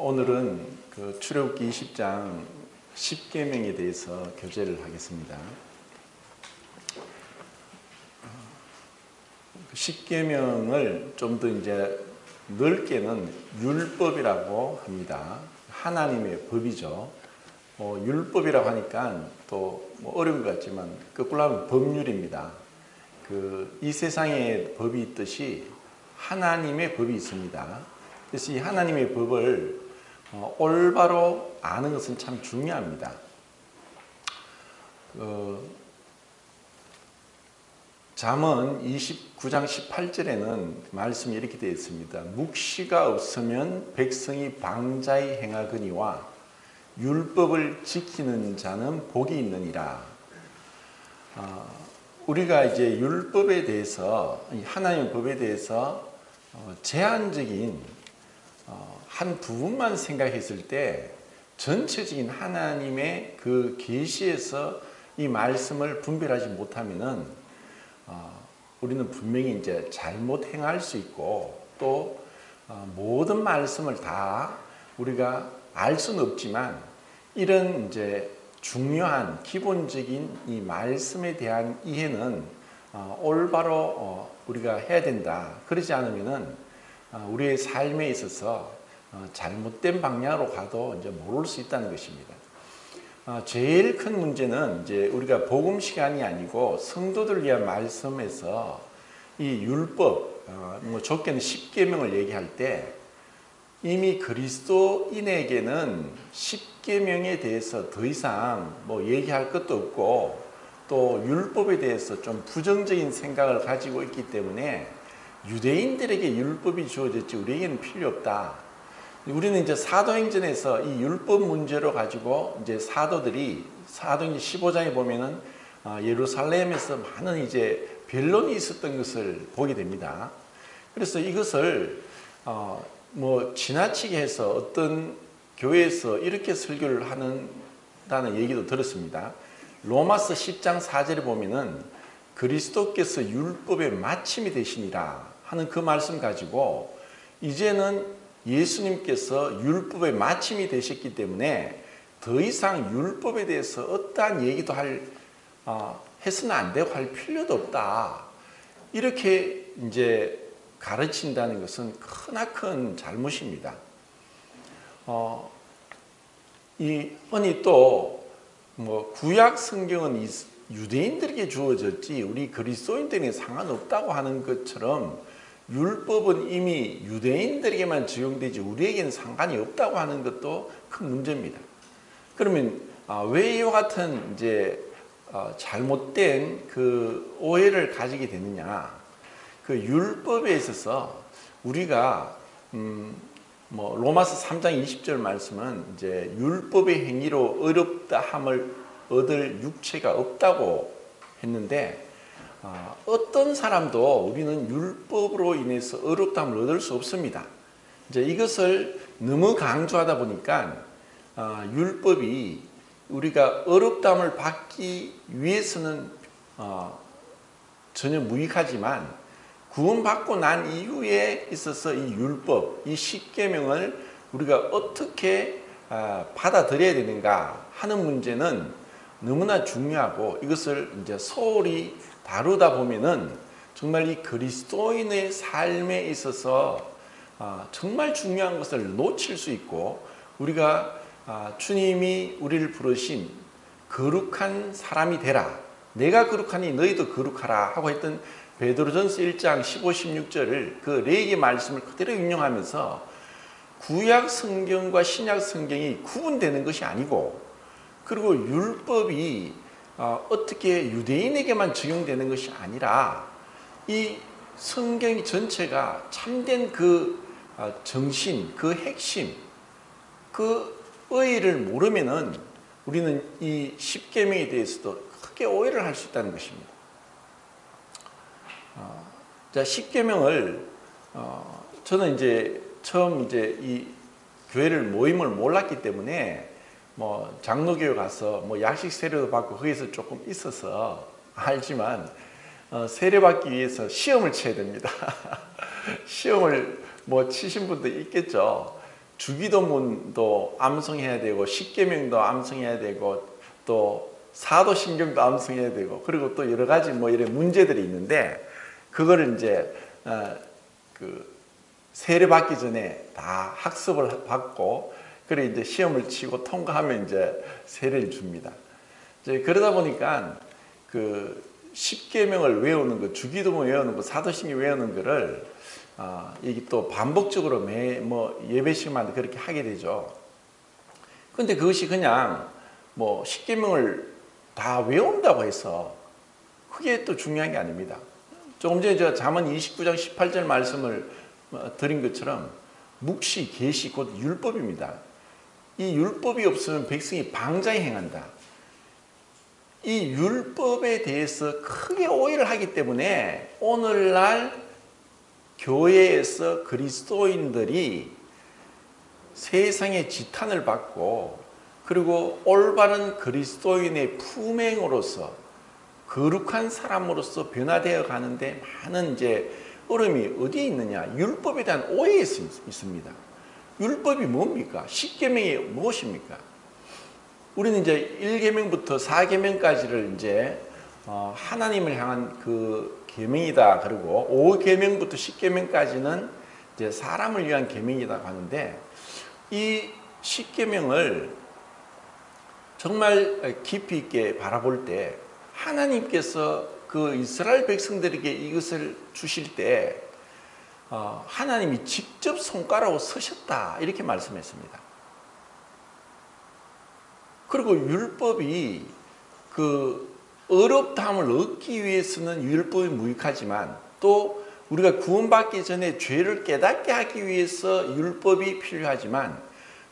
오늘은 그 출애굽기 20장 10계명에 대해서 교제를 하겠습니다. 10계명을 좀 더 이제 넓게는 율법이라고 합니다. 하나님의 법이죠. 율법이라고 하니까 또 어려운 것 같지만 거꾸로 하면 법률입니다. 이 세상에 법이 있듯이 하나님의 법이 있습니다. 그래서 이 하나님의 법을 올바로 아는 것은 참 중요합니다. 잠언 29장 18절에는 말씀이 이렇게 되어 있습니다. 묵시가 없으면 백성이 방자히 행하거니와 율법을 지키는 자는 복이 있느니라. 우리가 이제 율법에 대해서, 하나님의 법에 대해서 제한적인 한 부분만 생각했을 때 전체적인 하나님의 그 계시에서 이 말씀을 분별하지 못하면은 우리는 분명히 이제 잘못 행할 수 있고 또 모든 말씀을 다 우리가 알 수는 없지만 이런 이제 중요한 기본적인 이 말씀에 대한 이해는 올바로 우리가 해야 된다. 그러지 않으면은 우리의 삶에 있어서 잘못된 방향으로 가도 이제 모를 수 있다는 것입니다. 제일 큰 문제는 이제 우리가 복음 시간이 아니고 성도들 위한 말씀에서 이 율법, 좁게는 10계명을 얘기할 때 이미 그리스도인에게는 10계명에 대해서 더 이상 얘기할 것도 없고 또 율법에 대해서 좀 부정적인 생각을 가지고 있기 때문에 유대인들에게 율법이 주어졌지 우리에게는 필요 없다. 우리는 이제 사도행전에서 이 율법 문제로 가지고 이제 사도들이 사도행전 15장에 보면은 예루살렘에서 많은 이제 변론이 있었던 것을 보게 됩니다. 그래서 이것을 지나치게 해서 어떤 교회에서 이렇게 설교를 한다는 얘기도 들었습니다. 로마서 10장 4절에 보면은 그리스도께서 율법의 마침이 되시니라 하는 그 말씀 가지고 이제는 예수님께서 율법의 마침이 되셨기 때문에 더 이상 율법에 대해서 어떠한 얘기도 해서는 안 되고 할 필요도 없다. 이렇게 이제 가르친다는 것은 크나큰 잘못입니다. 흔히 또 구약 성경은 유대인들에게 주어졌지 우리 그리스도인들에게 상관없다고 하는 것처럼 율법은 이미 유대인들에게만 적용되지 우리에게는 상관이 없다고 하는 것도 큰 문제입니다. 그러면 왜 이와 같은 이제 잘못된 그 오해를 가지게 되느냐? 그 율법에 있어서 우리가 로마서 3장 20절 말씀은 이제 율법의 행위로 어렵다 함을 얻을 육체가 없다고 했는데 어떤 사람도 우리는 율법으로 인해서 어렵다함을 얻을 수 없습니다. 이제 이것을 너무 강조하다 보니까 율법이 우리가 어렵다함을 받기 위해서는 전혀 무익하지만 구원받고 난 이후에 있어서 이 율법, 이 10계명을 우리가 어떻게 받아들여야 되는가 하는 문제는 너무나 중요하고 이것을 이제 소홀히 다루다 보면은 정말 이 그리스도인의 삶에 있어서 정말 중요한 것을 놓칠 수 있고 우리가 주님이 우리를 부르신 거룩한 사람이 되라. 내가 거룩하니 너희도 거룩하라 하고 했던 베드로전서 1장 15, 16절을 그 레위기 말씀을 그대로 인용하면서 구약 성경과 신약 성경이 구분되는 것이 아니고 그리고 율법이 어떻게 유대인에게만 적용되는 것이 아니라 이 성경 전체가 참된 그 정신, 그 핵심, 그 의의를 모르면은 우리는 이 10계명에 대해서도 크게 오해를 할 수 있다는 것입니다. 자, 10계명을 저는 이제 처음 이제 이 교회를 모임을 몰랐기 때문에 장로교회 가서 약식 세례도 받고 거기서 조금 있어서 알지만 세례 받기 위해서 시험을 쳐야 됩니다. 시험을 치신 분도 있겠죠. 주기도문도 암송해야 되고 십계명도 암송해야 되고 또 사도신경도 암송해야 되고 그리고 또 여러 가지 뭐 이런 문제들이 있는데 그거를 이제 그 세례 받기 전에 다 학습을 받고 그래 이제 시험을 치고 통과하면 이제 세례를 줍니다. 이제 그러다 보니까 그 십계명을 외우는 거, 주기도문 외우는 거, 사도신경 외우는 거를 이게 또 반복적으로 매 뭐 예배 시간마다 그렇게 하게 되죠. 근데 그것이 그냥 뭐 십계명을 다 외운다고 해서 그게 또 중요한 게 아닙니다. 조금 전에 제가 잠언 29장 18절 말씀을 드린 것처럼 묵시, 계시 곧 율법입니다. 이 율법이 없으면 백성이 방자히 행한다. 이 율법에 대해서 크게 오해를 하기 때문에 오늘날 교회에서 그리스도인들이 세상의 지탄을 받고 그리고 올바른 그리스도인의 품행으로서 거룩한 사람으로서 변화되어 가는데 많은 이제 어려움이 어디에 있느냐? 율법에 대한 오해에 있습니다. 율법이 뭡니까? 십계명이 무엇입니까? 우리는 이제 1계명부터 4계명까지를 이제 하나님을 향한 그 계명이다. 그리고 5계명부터 10계명까지는 이제 사람을 위한 계명이라고 하는데 이 십계명을 정말 깊이 있게 바라볼 때 하나님께서 그 이스라엘 백성들에게 이것을 주실 때 하나님이 직접 손가락으로 서셨다 이렇게 말씀했습니다. 그리고 율법이 그 어렵다함을 얻기 위해서는 율법이 무익하지만 또 우리가 구원받기 전에 죄를 깨닫게 하기 위해서 율법이 필요하지만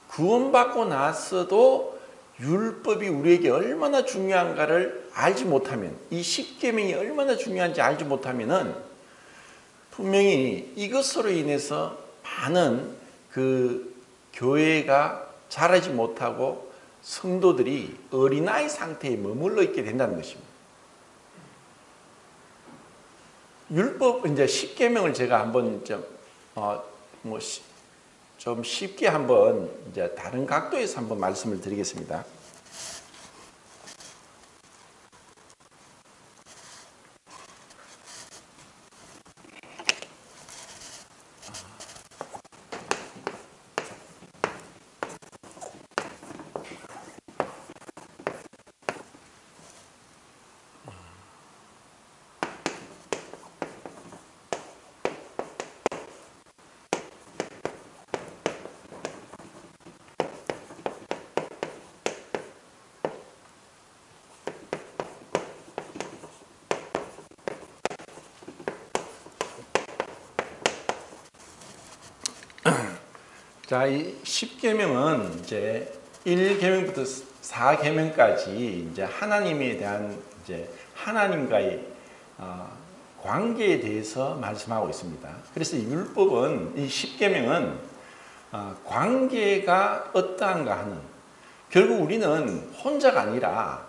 구원받고 나서도 율법이 우리에게 얼마나 중요한가를 알지 못하면 이 십계명이 얼마나 중요한지 알지 못하면은 분명히 이것으로 인해서 많은 그 교회가 자라지 못하고 성도들이 어린아이 상태에 머물러 있게 된다는 것입니다. 율법 이제 십계명을 제가 한번 좀 쉽게 한번 이제 다른 각도에서 한번 말씀을 드리겠습니다. 자, 이 십계명은 이제 1계명부터 4계명까지 이제 하나님에 대한 이제 하나님과의 관계에 대해서 말씀하고 있습니다. 그래서 이 율법은 이 십계명은 관계가 어떠한가 하는 결국 우리는 혼자가 아니라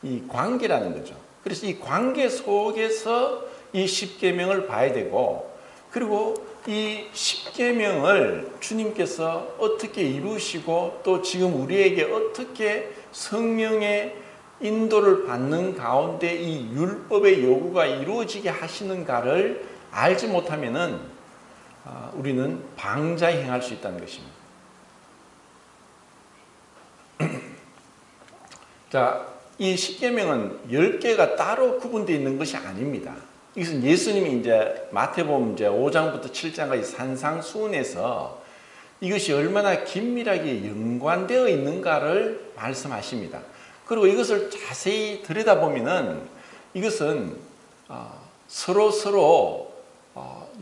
이 관계라는 거죠. 그래서 이 관계 속에서 이 십계명을 봐야 되고 그리고 이 십계명을 주님께서 어떻게 이루시고 또 지금 우리에게 어떻게 성령의 인도를 받는 가운데 이 율법의 요구가 이루어지게 하시는가를 알지 못하면은 우리는 방자히 행할 수 있다는 것입니다. 자, 이 십계명은 10개가 따로 구분되어 있는 것이 아닙니다. 이것은 예수님이 이제 마태복음 이제 5장부터 7장까지 산상수훈에서 이것이 얼마나 긴밀하게 연관되어 있는가를 말씀하십니다. 그리고 이것을 자세히 들여다보면은 이것은 서로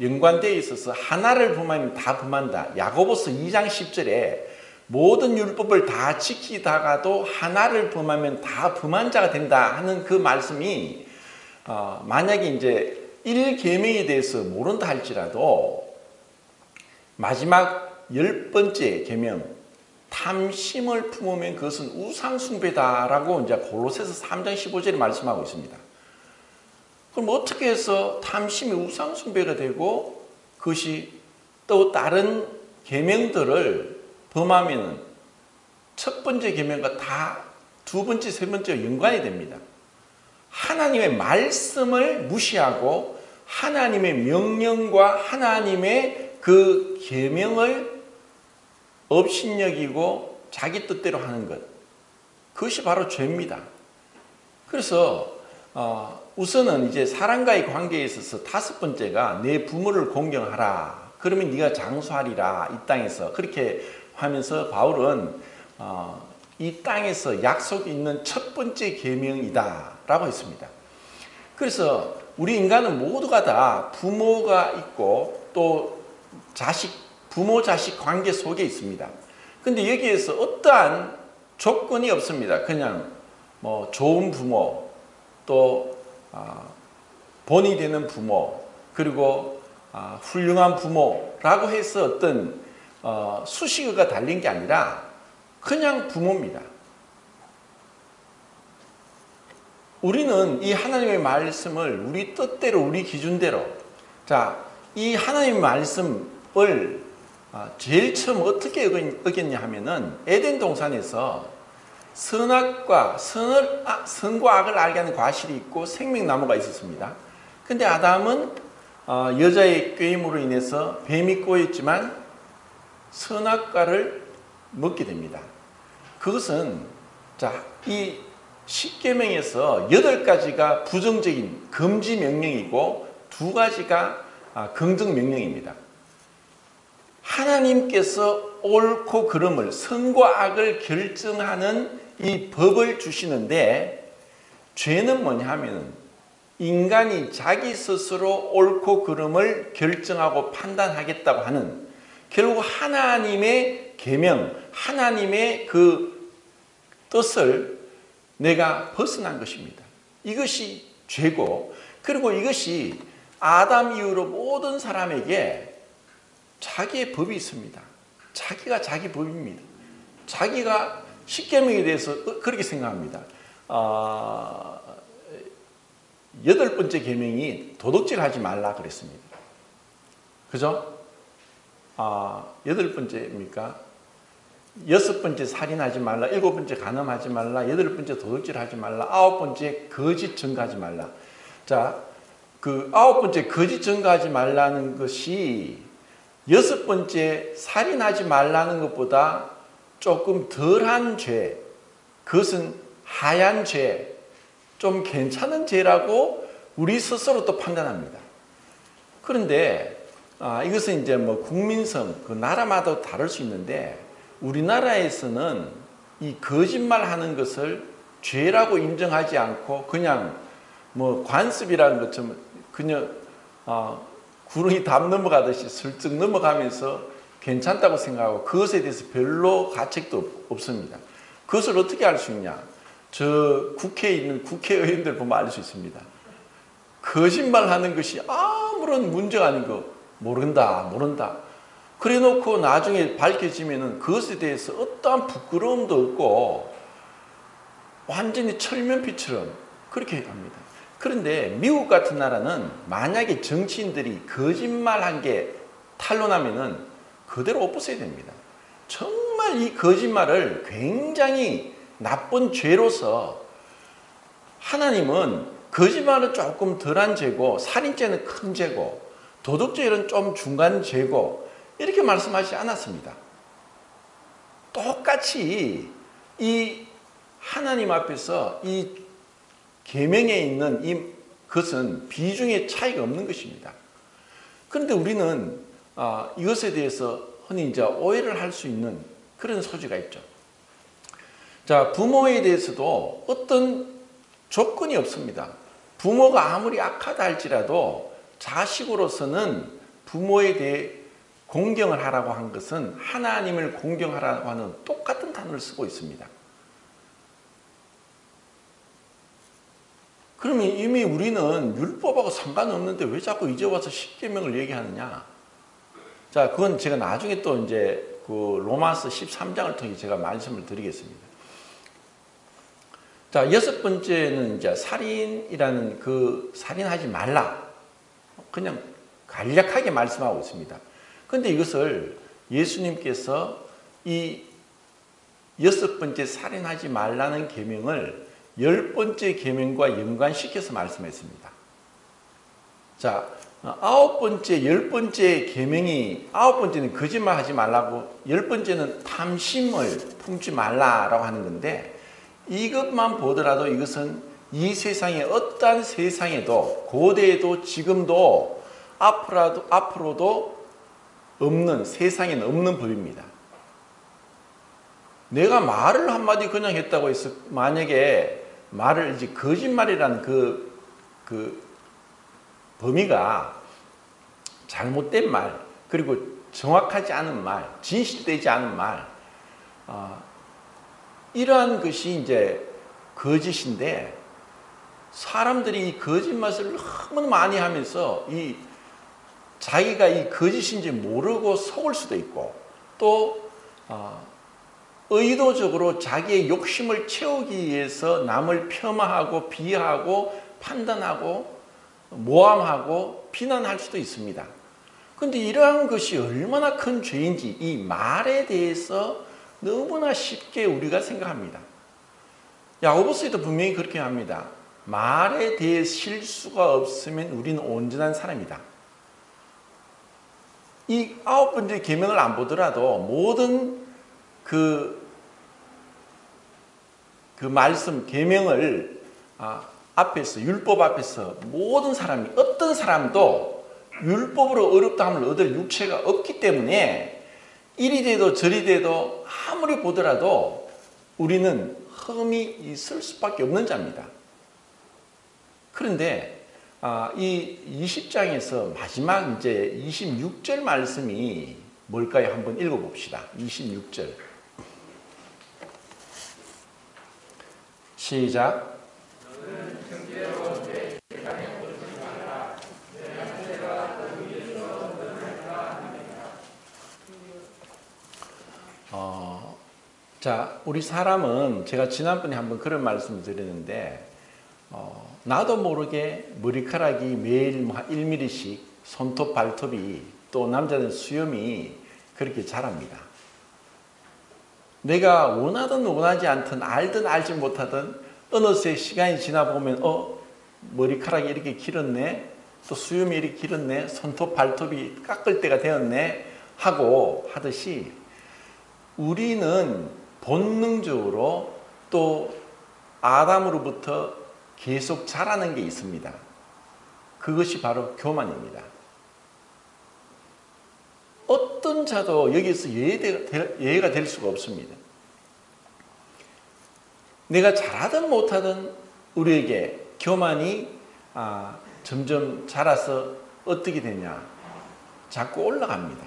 연관되어 있어서 하나를 범하면 다 범한다. 야고보서 2장 10절에 모든 율법을 다 지키다가도 하나를 범하면 다 범한 자가 된다 하는 그 말씀이 만약에 이제 1계명에 대해서 모른다 할지라도 마지막 10번째 계명 탐심을 품으면 그것은 우상숭배다라고 이제 골로새서 3장 15절에 말씀하고 있습니다. 그럼 어떻게 해서 탐심이 우상숭배가 되고 그것이 또 다른 계명들을 범하면은 첫 번째 계명과 다 두 번째, 세 번째 연관이 됩니다. 하나님의 말씀을 무시하고 하나님의 명령과 하나님의 그 계명을 업신여기고 자기 뜻대로 하는 것, 그것이 바로 죄입니다. 그래서 우선은 이제 사람과의 관계에 있어서 다섯 번째가 내 부모를 공경하라. 그러면 네가 장수하리라 이 땅에서. 그렇게 하면서 바울은 이 땅에서 약속이 있는 첫 번째 계명이다라고 했습니다. 그래서 우리 인간은 모두가 다 부모가 있고 또 부모 자식 관계 속에 있습니다. 근데 여기에서 어떠한 조건이 없습니다. 그냥 뭐 좋은 부모, 또 본이 되는 부모, 그리고 훌륭한 부모라고 해서 어떤 수식어가 달린 게 아니라 그냥 부모입니다. 우리는 이 하나님의 말씀을 우리 뜻대로, 우리 기준대로, 이 하나님의 말씀을 제일 처음 어떻게 어겼냐 하면은 에덴 동산에서 선과 악을 알게 하는 과실이 있고 생명나무가 있었습니다. 근데 아담은 여자의 꾀임으로 인해서 뱀이 꼬였지만 선악과를 먹게 됩니다. 그것은 이 십계명에서 8가지가 부정적인 금지 명령이고 2가지가 긍정 명령입니다. 하나님께서 옳고 그름을, 선과 악을 결정하는 이 법을 주시는데, 죄는 뭐냐 하면 인간이 자기 스스로 옳고 그름을 결정하고 판단하겠다고 하는, 결국 하나님의 계명, 하나님의 그 뜻을 내가 벗어난 것입니다. 이것이 죄고, 그리고 이것이 아담 이후로 모든 사람에게 자기의 법이 있습니다. 자기가 자기 법입니다. 자기가 십계명에 대해서 그렇게 생각합니다. 8번째 계명이 도둑질하지 말라 그랬습니다. 그죠? 8번째입니까? 6번째 살인하지 말라, 7번째 간음하지 말라, 8번째 도둑질하지 말라, 9번째 거짓 증거하지 말라. 그 9번째 거짓 증거하지 말라는 것이 6번째 살인하지 말라는 것보다 조금 덜한 죄, 그것은 하얀 죄, 좀 괜찮은 죄라고 우리 스스로 또 판단합니다. 그런데 이것은 이제 뭐 국민성, 그 나라마다 다를 수 있는데, 우리나라에서는 이 거짓말하는 것을 죄라고 인정하지 않고 그냥 뭐 관습이라는 것처럼 그냥 구름이 담 넘어가듯이 슬쩍 넘어가면서 괜찮다고 생각하고 그것에 대해서 별로 가책도 없습니다. 그것을 어떻게 알 수 있냐? 저 국회에 있는 국회의원들 보면 알 수 있습니다. 거짓말하는 것이 아무런 문제가 아닌 거 모른다. 그래 놓고 나중에 밝혀지면은 그것에 대해서 어떠한 부끄러움도 없고 완전히 철면피처럼 그렇게 합니다. 그런데 미국 같은 나라는 만약에 정치인들이 거짓말한 게 탄로나면은 그대로 엎어서야 됩니다. 정말 이 거짓말을 굉장히 나쁜 죄로서, 하나님은 거짓말은 조금 덜한 죄고 살인죄는 큰 죄고 도둑죄는 좀 중간 죄고 이렇게 말씀하지 않았습니다. 똑같이 이 하나님 앞에서 이 계명에 있는 그것은 비중의 차이가 없는 것입니다. 그런데 우리는 이것에 대해서 흔히 이제 오해를 할 수 있는 그런 소지가 있죠. 부모에 대해서도 어떤 조건이 없습니다. 부모가 아무리 악하다 할지라도 자식으로서는 부모에 대해 공경을 하라고 한 것은 하나님을 공경하라고 하는 똑같은 단어를 쓰고 있습니다. 그러면 이미 우리는 율법하고 상관없는데 왜 자꾸 이제 와서 십계명을 얘기하느냐? 그건 제가 나중에 또 이제 그 로마서 13장을 통해 제가 말씀을 드리겠습니다. 6번째는 이제 살인이라는 그 살인하지 말라. 그냥 간략하게 말씀하고 있습니다. 그런데 이것을 예수님께서 이 6번째 살인하지 말라는 계명을 10번째 계명과 연관시켜서 말씀했습니다. 자, 9번째, 10번째 계명이 9번째는 거짓말하지 말라고 10번째는 탐심을 품지 말라라고 하는 건데 이것만 보더라도 이것은 이 세상에 어떠한 세상에도 고대에도 지금도 앞으로도 없는 세상에는 없는 법입니다. 내가 말을 한마디 그냥 했다고 해서 만약에 말을 이제 거짓말이라는 그 범위가 잘못된 말 그리고 정확하지 않은 말 진실되지 않은 말 이러한 것이 이제 거짓인데 사람들이 이 거짓말을 너무 많이 하면서 자기가 이 거짓인지 모르고 속을 수도 있고 또 의도적으로 자기의 욕심을 채우기 위해서 남을 폄하하고 비하하고 판단하고 모함하고 비난할 수도 있습니다. 그런데 이러한 것이 얼마나 큰 죄인지 이 말에 대해서 너무나 쉽게 우리가 생각합니다. 야고보서에도 분명히 그렇게 합니다. 말에 대해 실수가 없으면 우리는 온전한 사람이다. 이 9번째 계명을 안 보더라도 모든 그 말씀 계명을 앞에서 율법 앞에서 모든 사람이 어떤 사람도 율법으로 어렵다함을 얻을 육체가 없기 때문에 이리 돼도 저리 돼도 아무리 보더라도 우리는 흠이 있을 수밖에 없는 자입니다. 그런데 이 20장에서 마지막 이제 26절 말씀이 뭘까요? 한번 읽어봅시다. 26절. 시작. 자, 우리 사람은 제가 지난번에 한번 그런 말씀을 드렸는데 나도 모르게 머리카락이 매일 1mm씩 손톱 발톱이 또 남자는 수염이 그렇게 자랍니다. 내가 원하든 원하지 않든 알든 알지 못하든 어느새 시간이 지나 보면 머리카락이 이렇게 길었네 또 수염이 이렇게 길었네 손톱 발톱이 깎을 때가 되었네 하고 하듯이 우리는 본능적으로 또 아담으로부터 계속 자라는 게 있습니다. 그것이 바로 교만입니다. 어떤 자도 여기서 예외가 될 수가 없습니다. 내가 잘하든 못하든 우리에게 교만이 점점 자라서 어떻게 되냐? 자꾸 올라갑니다.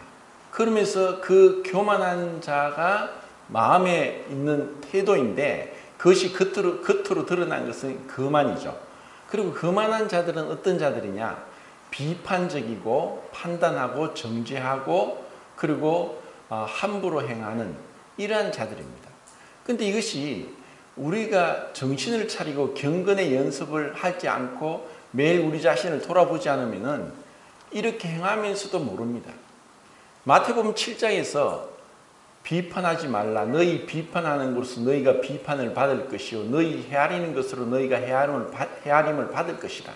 그러면서 그 교만한 자가 마음에 있는 태도인데 그것이 겉으로 드러난 것은 거만이죠. 그리고 거만한 자들은 어떤 자들이냐? 비판적이고 판단하고 정죄하고 그리고 함부로 행하는 이러한 자들입니다. 그런데 이것이 우리가 정신을 차리고 경건의 연습을 하지 않고 매일 우리 자신을 돌아보지 않으면 이렇게 행하면서도 모릅니다. 마태복음 7장에서 비판하지 말라. 너희 비판하는 것으로 너희가 비판을 받을 것이요 너희 헤아리는 것으로 너희가 헤아림을 받을 것이다.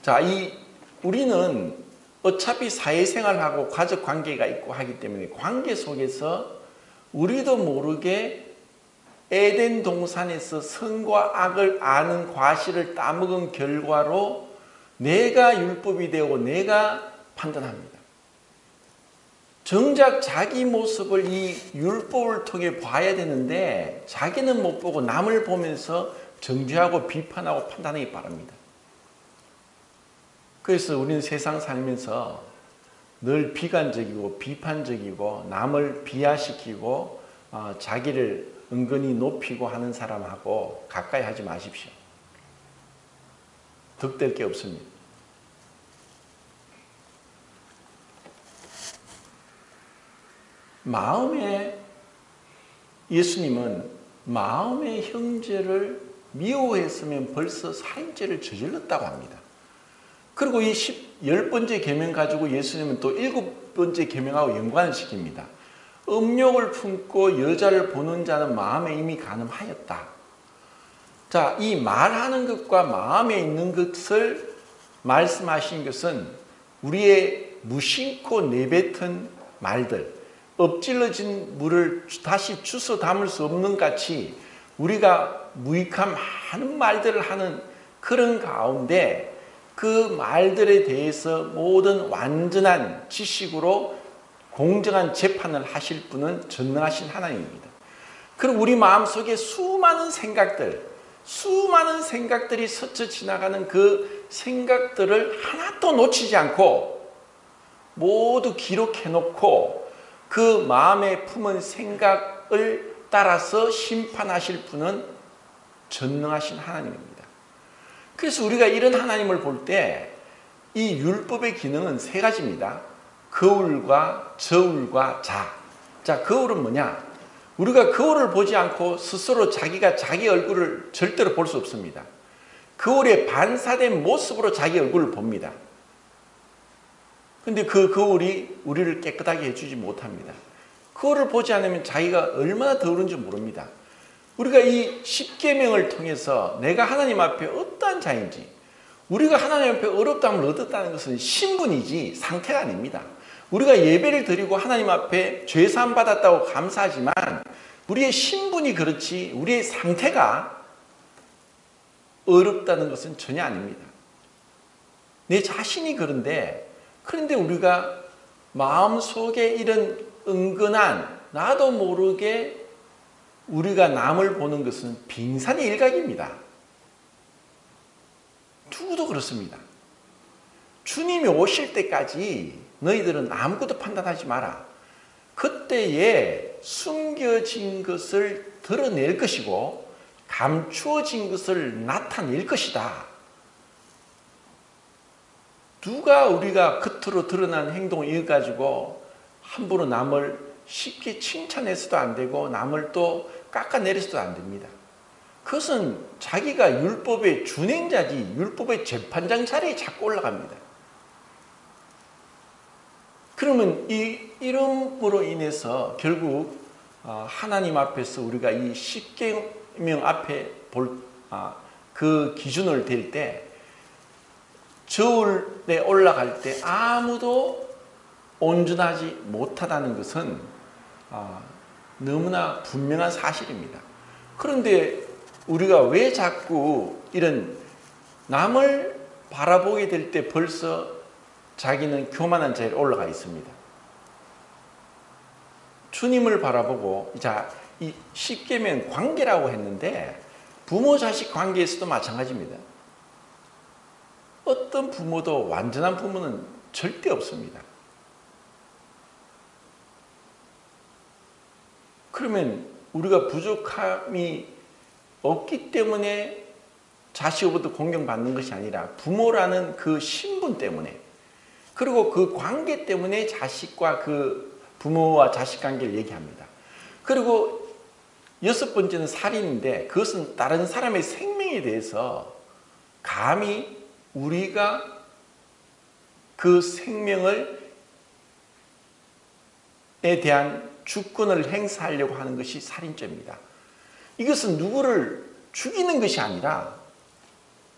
자, 우리는 어차피 사회생활하고 가족관계가 있고 하기 때문에 관계 속에서 우리도 모르게 에덴 동산에서 선과 악을 아는 과실을 따먹은 결과로 내가 율법이 되고 내가 판단합니다. 정작 자기 모습을 이 율법을 통해 봐야 되는데 자기는 못 보고 남을 보면서 정죄하고 비판하고 판단하기 바랍니다. 그래서 우리는 세상 살면서 늘 비관적이고 비판적이고 남을 비하시키고 자기를 은근히 높이고 하는 사람하고 가까이 하지 마십시오. 득될 게 없습니다. 예수님은 마음의 형제를 미워했으면 벌써 살인죄를 저질렀다고 합니다. 그리고 이 10번째 계명 가지고 예수님은 또 7번째 계명하고 연관을 시킵니다. 음욕을 품고 여자를 보는 자는 마음에 이미 간음하였다. 자, 이 말하는 것과 마음에 있는 것을 말씀하신 것은 우리의 무심코 내뱉은 말들, 엎질러진 물을 다시 주워 담을 수 없는 같이 우리가 무익한 많은 말들을 하는 그런 가운데 그 말들에 대해서 모든 완전한 지식으로 공정한 재판을 하실 분은 전능하신 하나님입니다. 그리고 우리 마음속에 수많은 생각들이 스쳐 지나가는 그 생각들을 하나도 놓치지 않고 모두 기록해 놓고 그 마음에 품은 생각을 따라서 심판하실 분은 전능하신 하나님입니다. 그래서 우리가 이런 하나님을 볼 때 이 율법의 기능은 세 가지입니다. 거울과 저울과 자. 자, 거울은 뭐냐? 우리가 거울을 보지 않고 스스로 자기가 자기 얼굴을 절대로 볼 수 없습니다. 거울에 반사된 모습으로 자기 얼굴을 봅니다. 근데 그 거울이 우리를 깨끗하게 해주지 못합니다. 거울을 보지 않으면 자기가 얼마나 더러운지 모릅니다. 우리가 이 십계명을 통해서 내가 하나님 앞에 어떠한 자인지, 우리가 하나님 앞에 어렵다함을 얻었다는 것은 신분이지 상태가 아닙니다. 우리가 예배를 드리고 하나님 앞에 죄사함 받았다고 감사하지만 우리의 신분이 그렇지 우리의 상태가 어렵다는 것은 전혀 아닙니다. 내 자신이 그런데 우리가 마음속에 이런 은근한 나도 모르게 우리가 남을 보는 것은 빙산의 일각입니다. 누구도 그렇습니다. 주님이 오실 때까지 너희들은 아무것도 판단하지 마라. 그때에 숨겨진 것을 드러낼 것이고 감추어진 것을 나타낼 것이다. 누가 우리가 겉으로 드러난 행동을 이어가지고 함부로 남을 쉽게 칭찬해서도 안 되고 남을 또 깎아내려서도 안 됩니다. 그것은 자기가 율법의 준행자지 율법의 재판장 자리에 자꾸 올라갑니다. 그러면 이름으로 인해서 결국 하나님 앞에서 우리가 이 십계명 앞에 그 기준을 댈 때 저울에 올라갈 때 아무도 온전하지 못하다는 것은 너무나 분명한 사실입니다. 그런데 우리가 왜 자꾸 이런 남을 바라보게 될 때 벌써 자기는 교만한 자리에 올라가 있습니다. 주님을 바라보고 이 십계명 관계라고 했는데 부모 자식 관계에서도 마찬가지입니다. 어떤 부모도 완전한 부모는 절대 없습니다. 그러면 우리가 부족함이 없기 때문에 자식으로부터 공경받는 것이 아니라 부모라는 그 신분 때문에 그리고 그 관계 때문에 자식과 그 부모와 자식 관계를 얘기합니다. 그리고 6번째는 살인인데 그것은 다른 사람의 생명에 대해서 감히 우리가 그 생명에 대한 주권을 행사하려고 하는 것이 살인죄입니다. 이것은 누구를 죽이는 것이 아니라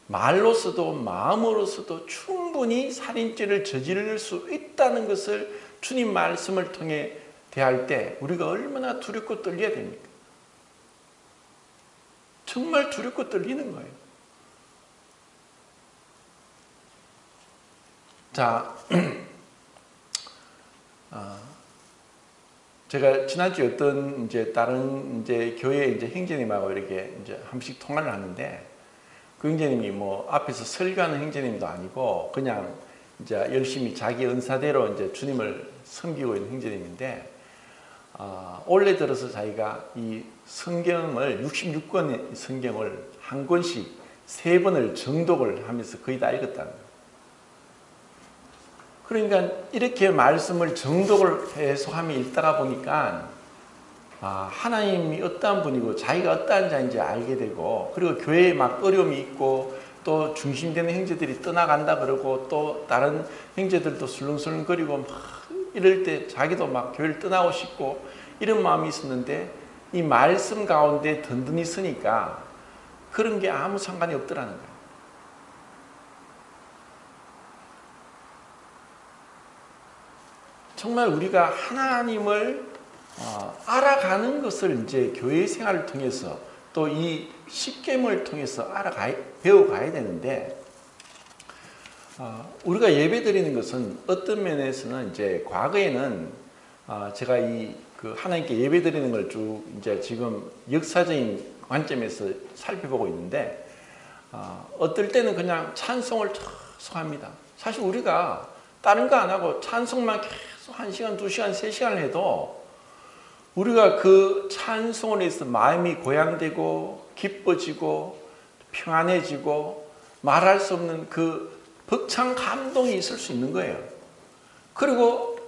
말로서도 마음으로서도 충분히 살인죄를 저지를 수 있다는 것을 주님 말씀을 통해 대할 때 우리가 얼마나 두렵고 떨려야 됩니까? 정말 두렵고 떨리는 거예요. 자, 제가 지난주에 어떤 다른 교회 형제님하고 이렇게 한 번씩 통화를 하는데 그 형제님이 뭐 앞에서 설교하는 형제님도 아니고 그냥 열심히 자기 은사대로 주님을 섬기고 있는 형제님인데 올해 들어서 자기가 이 성경을 66권 성경을 한 권씩 3번을 정독을 하면서 거의 다 읽었다는 거예요. 그러니까 이렇게 말씀을 정독을 해서 하며 읽다가 보니까 하나님이 어떠한 분이고 자기가 어떠한 자인지 알게 되고 그리고 교회에 막 어려움이 있고 또 중심되는 형제들이 떠나간다 그러고 또 다른 형제들도 술렁술렁거리고 막 이럴 때 자기도 막 교회를 떠나고 싶고 이런 마음이 있었는데 이 말씀 가운데 든든히 서니까 그런 게 아무 상관이 없더라는 거예요. 정말 우리가 하나님을 알아가는 것을 이제 교회 생활을 통해서 또 이 십계명을 통해서 배워가야 되는데 우리가 예배 드리는 것은 어떤 면에서는 이제 과거에는 제가 그 하나님께 예배 드리는 걸 쭉 이제 지금 역사적인 관점에서 살펴보고 있는데 어떨 때는 그냥 찬송을 계속 합니다. 사실 우리가 다른 거 안 하고 찬송만 계속 1시간, 2시간, 3시간을 해도 우리가 그 찬송을 해서 마음이 고양되고 기뻐지고 평안해지고 말할 수 없는 그 벅찬 감동이 있을 수 있는 거예요. 그리고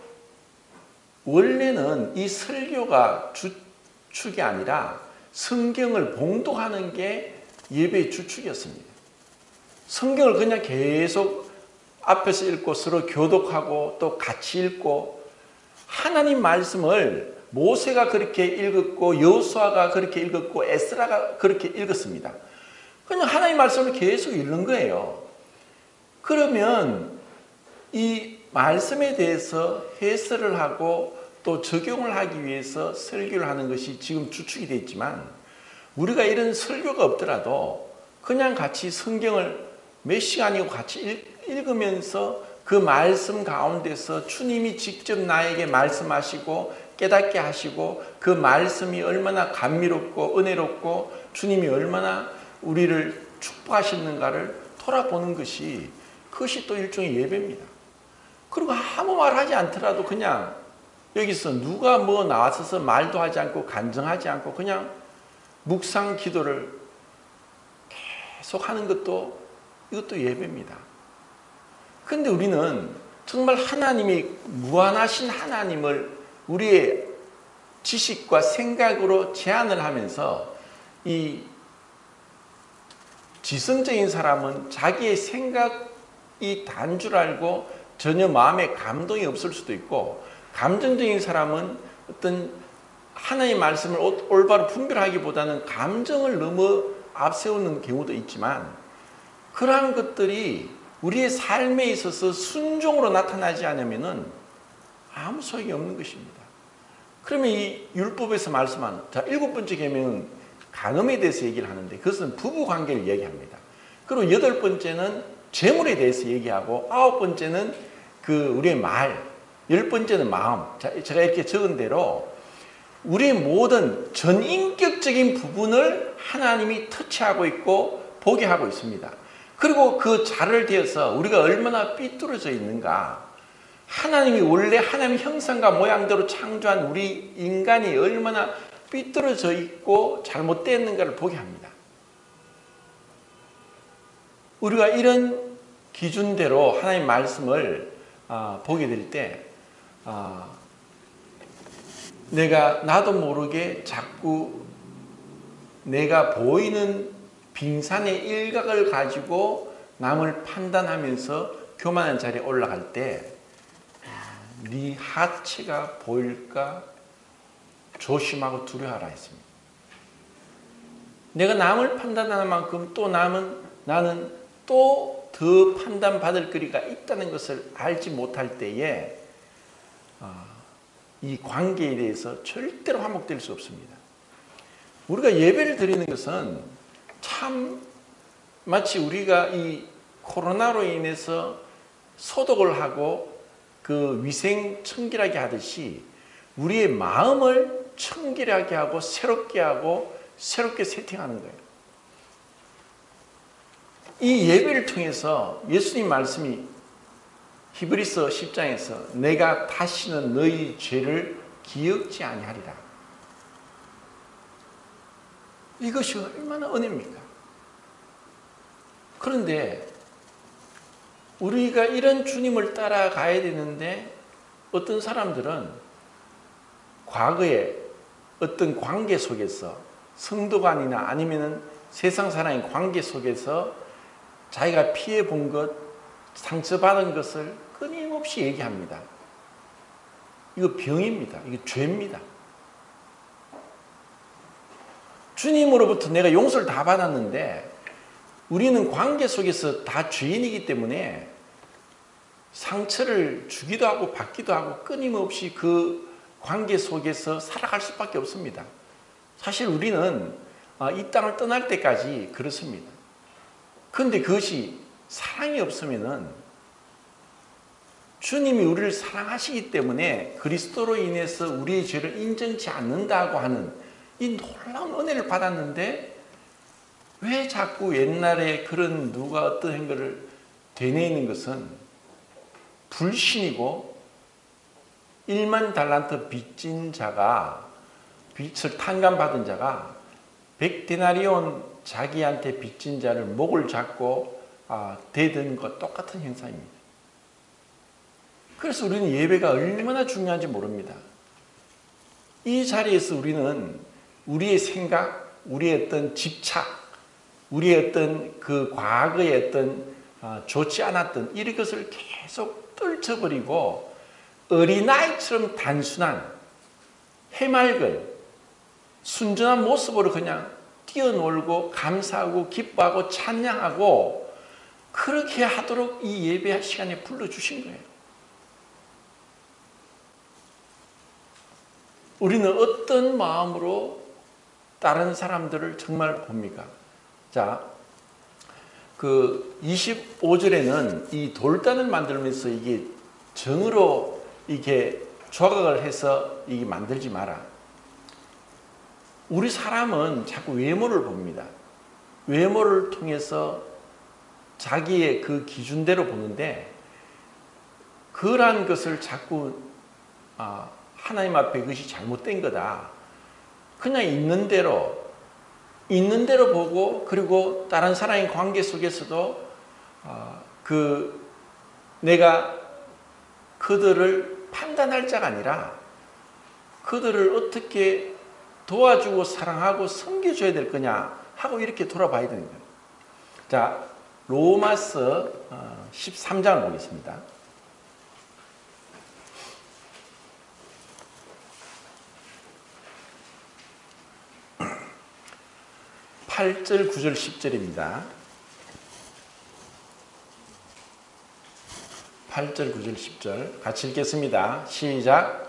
원래는 이 설교가 주축이 아니라 성경을 봉독하는 게 예배의 주축이었습니다. 성경을 그냥 계속 앞에서 읽고 서로 교독하고 또 같이 읽고 하나님 말씀을 모세가 그렇게 읽었고 여호수아가 그렇게 읽었고 에스라가 그렇게 읽었습니다. 그냥 하나님 말씀을 계속 읽는 거예요. 그러면 이 말씀에 대해서 해설을 하고 또 적용을 하기 위해서 설교를 하는 것이 지금 주축이 되어 있지만 우리가 이런 설교가 없더라도 그냥 같이 성경을 몇 시간이고 같이 읽으면서 그 말씀 가운데서 주님이 직접 나에게 말씀하시고 깨닫게 하시고 그 말씀이 얼마나 감미롭고 은혜롭고 주님이 얼마나 우리를 축복하시는가를 돌아보는 것이 그것이 또 일종의 예배입니다. 그리고 아무 말 하지 않더라도 그냥 여기서 누가 뭐 나와서 말도 하지 않고 간증하지 않고 그냥 묵상 기도를 계속 하는 것도 이것도 예배입니다. 그런데 우리는 정말 하나님이 무한하신 하나님을 우리의 지식과 생각으로 제한을 하면서 이 지성적인 사람은 자기의 생각이 단 줄 알고 전혀 마음에 감동이 없을 수도 있고 감정적인 사람은 어떤 하나님의 말씀을 올바로 분별하기보다는 감정을 너무 앞세우는 경우도 있지만 그러한 것들이 우리의 삶에 있어서 순종으로 나타나지 않으면은 아무 소용이 없는 것입니다. 그러면 이 율법에서 말씀하는 7번째 계명은 간음에 대해서 얘기를 하는데 그것은 부부 관계를 얘기합니다. 그리고 8번째는 재물에 대해서 얘기하고 9번째는 그 우리의 말, 10번째는 마음. 제가 이렇게 적은 대로 우리의 모든 전인격적인 부분을 하나님이 터치하고 있고 보게 하고 있습니다. 그리고 그 자를 대해서 우리가 얼마나 삐뚤어져 있는가. 하나님이 원래 하나님 형상과 모양대로 창조한 우리 인간이 얼마나 삐뚤어져 있고 잘못되었는가를 보게 합니다. 우리가 이런 기준대로 하나님 말씀을 보게 될 때 내가 나도 모르게 자꾸 내가 보이는 빙산의 일각을 가지고 남을 판단하면서 교만한 자리에 올라갈 때 네 하체가 보일까 조심하고 두려워하라 했습니다. 내가 남을 판단하는 만큼 또 나는 또 더 판단받을 거리가 있다는 것을 알지 못할 때에 이 관계에 대해서 절대로 화목될 수 없습니다. 우리가 예배를 드리는 것은 참 마치 우리가 이 코로나로 인해서 소독을 하고 그 위생 청결하게 하듯이 우리의 마음을 청결하게 하고 새롭게 세팅하는 거예요. 이 예배를 통해서 예수님 말씀이 히브리서 10장에서 내가 다시는 너희 죄를 기억지 아니하리라. 이것이 얼마나 은혜입니까? 그런데 우리가 이런 주님을 따라가야 되는데 어떤 사람들은 과거에 어떤 관계 속에서 성도간이나 아니면 세상 사람의 관계 속에서 자기가 피해본 것, 상처받은 것을 끊임없이 얘기합니다. 이거 병입니다. 이거 죄입니다. 주님으로부터 내가 용서를 다 받았는데 우리는 관계 속에서 다 죄인이기 때문에 상처를 주기도 하고 받기도 하고 끊임없이 그 관계 속에서 살아갈 수밖에 없습니다. 사실 우리는 이 땅을 떠날 때까지 그렇습니다. 그런데 그것이 사랑이 없으면은 주님이 우리를 사랑하시기 때문에 그리스도로 인해서 우리의 죄를 인정치 않는다고 하는 이 놀라운 은혜를 받았는데 왜 자꾸 옛날에 그런 누가 어떤 행위를 되뇌이는 것은 불신이고 1만 달란트 빚진 자가 빚을 탕감받은 자가 100데나리온 자기한테 빚진 자를 목을 잡고 대드는 것 똑같은 현상입니다. 그래서 우리는 예배가 얼마나 중요한지 모릅니다. 이 자리에서 우리는 우리의 생각, 우리의 어떤 집착, 우리의 어떤 그 과거의 어떤 좋지 않았던 이런 것을 계속 떨쳐버리고 어린아이처럼 단순한 해맑은 순전한 모습으로 그냥 뛰어놀고 감사하고 기뻐하고 찬양하고 그렇게 하도록 이 예배 시간에 불러주신 거예요. 우리는 어떤 마음으로 다른 사람들을 정말 봅니까? 자, 그 25절에는 이 돌단을 만들면서 이게 정으로 이게 조각을 해서 이게 만들지 마라. 우리 사람은 자꾸 외모를 봅니다. 외모를 통해서 자기의 그 기준대로 보는데 그러한 것을 자꾸 하나님 앞에 그것이 잘못된 거다. 그냥 있는 대로 보고 그리고 다른 사람의 관계 속에서도 내가 그들을 판단할 자가 아니라 그들을 어떻게 도와주고 사랑하고 섬겨줘야 될 거냐 하고 이렇게 돌아봐야 되는 거예요. 자, 로마서 13장을 보겠습니다. 8절, 9절, 10절입니다. 8절, 9절, 10절 같이 읽겠습니다. 시작.